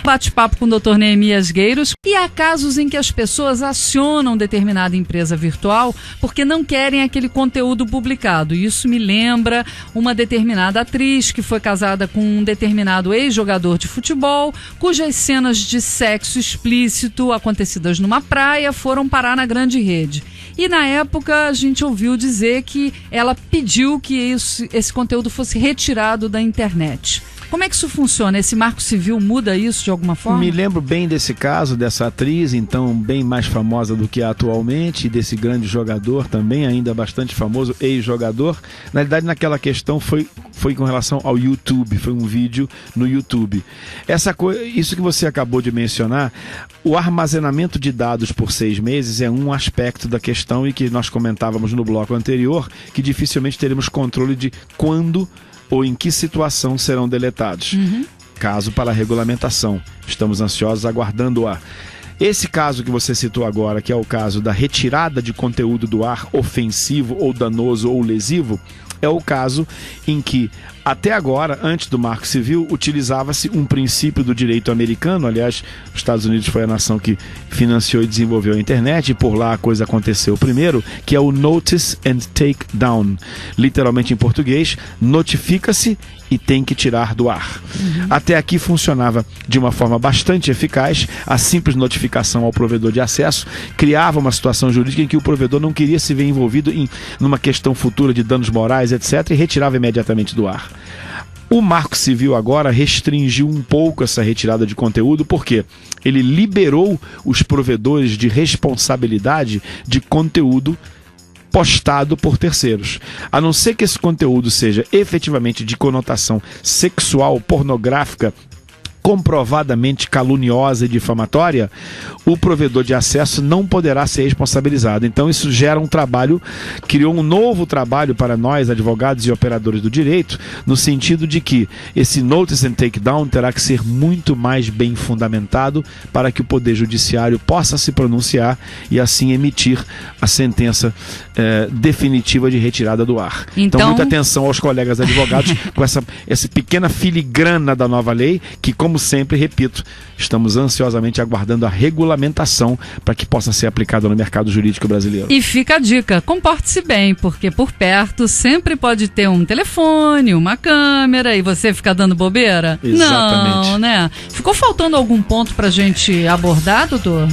Bate-papo com o Dr. Neemias Gueiros. E há casos em que as pessoas acionam determinada empresa virtual porque não querem aquele conteúdo publicado. Isso me lembra uma determinada atriz que foi casada com um determinado ex-jogador de futebol, cujas cenas de sexo explícito acontecidas numa praia foram parar na grande rede. E na época a gente ouviu dizer que ela pediu que esse conteúdo fosse retirado da internet. Como é que isso funciona? Esse marco civil muda isso de alguma forma? Me lembro bem desse caso, dessa atriz, então bem mais famosa do que atualmente, e desse grande jogador também, ainda bastante famoso, ex-jogador. Na verdade, naquela questão foi com relação ao YouTube, foi um vídeo no YouTube. Isso que você acabou de mencionar, o armazenamento de dados por 6 meses é um aspecto da questão e que nós comentávamos no bloco anterior, que dificilmente teremos controle de quando ou em que situação serão deletados. Caso para a regulamentação. Estamos ansiosos aguardando-a. Esse caso que você citou agora, que é o caso da retirada de conteúdo do ar ofensivo ou danoso ou lesivo, é o caso em que, até agora, antes do Marco Civil, utilizava-se um princípio do direito americano. Aliás, os Estados Unidos foi a nação que financiou e desenvolveu a internet, e por lá a coisa aconteceu primeiro, que é o Notice and Take Down. Literalmente em português, notifica-se e tem que tirar do ar. Até aqui funcionava de uma forma bastante eficaz. A simples notificação ao provedor de acesso criava uma situação jurídica em que o provedor não queria se ver envolvido numa questão futura de danos morais, etc., e retirava imediatamente do ar. O Marco Civil agora restringiu um pouco essa retirada de conteúdo, porque ele liberou os provedores de responsabilidade de conteúdo postado por terceiros. A não ser que esse conteúdo seja efetivamente de conotação sexual, pornográfica, comprovadamente caluniosa e difamatória, o provedor de acesso não poderá ser responsabilizado. Então isso gera um trabalho, criou um novo trabalho para nós, advogados e operadores do direito, no sentido de que esse notice and take down terá que ser muito mais bem fundamentado para que o Poder Judiciário possa se pronunciar e assim emitir a sentença definitiva de retirada do ar. Então muita atenção aos colegas advogados com essa pequena filigrana da nova lei, que, como sempre, repito, estamos ansiosamente aguardando a regulamentação para que possa ser aplicada no mercado jurídico brasileiro. E fica a dica, comporte-se bem, porque por perto sempre pode ter um telefone, uma câmera, e você fica dando bobeira? Exatamente. Não, né? Ficou faltando algum ponto para a gente abordar, doutor?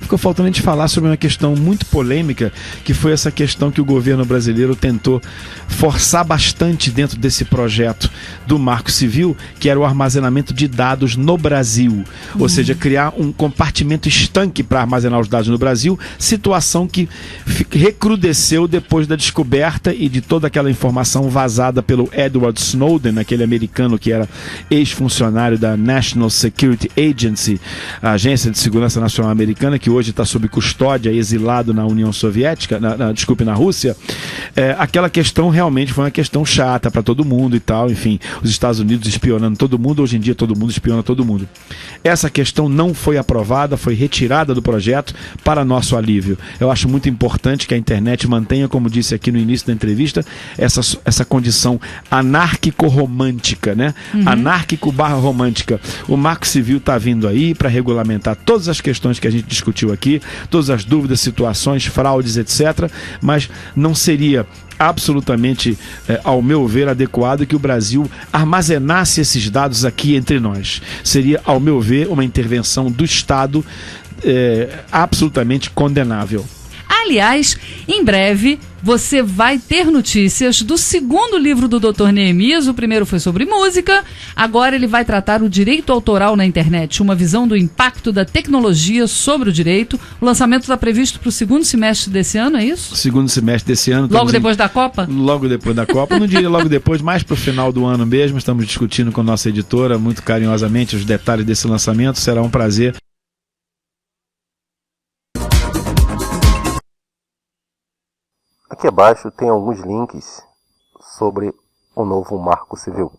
Ficou faltando a gente falar sobre uma questão muito polêmica, que foi essa questão que o governo brasileiro tentou forçar bastante dentro desse projeto do Marco Civil, que era o armazenamento de dados no Brasil. Ou seja, criar um compartimento estanque para armazenar os dados no Brasil, situação que recrudesceu depois da descoberta e de toda aquela informação vazada pelo Edward Snowden, aquele americano que era ex-funcionário da National Security Agency, a Agência de Segurança Nacional Americana, que hoje está sob custódia, exilado na União Soviética, na Rússia. Aquela questão realmente foi uma questão chata para todo mundo e tal, enfim, os Estados Unidos espionando todo mundo, hoje em dia todo mundo espiona todo mundo. Essa questão não foi aprovada, foi retirada do projeto para nosso alívio. Eu acho muito importante que a internet mantenha, como disse aqui no início da entrevista, essa condição anárquico-romântica, né? Anárquico/romântica. O Marco Civil está vindo aí para regulamentar todas as questões que a gente discutiu aqui, todas as dúvidas, situações, fraudes, etc., mas não seria absolutamente, ao meu ver, adequado que o Brasil armazenasse esses dados aqui entre nós. Seria, ao meu ver, uma intervenção do Estado absolutamente condenável. Aliás, em breve você vai ter notícias do segundo livro do Dr. Neemias. O primeiro foi sobre música, agora ele vai tratar o direito autoral na internet, uma visão do impacto da tecnologia sobre o direito. O lançamento está previsto para o segundo semestre desse ano, é isso? Segundo semestre desse ano. Logo depois da Copa? Logo depois da Copa, não diria logo depois, mais para o final do ano mesmo. Estamos discutindo com nossa editora muito carinhosamente os detalhes desse lançamento. Será um prazer. Aqui abaixo tem alguns links sobre o novo Marco Civil.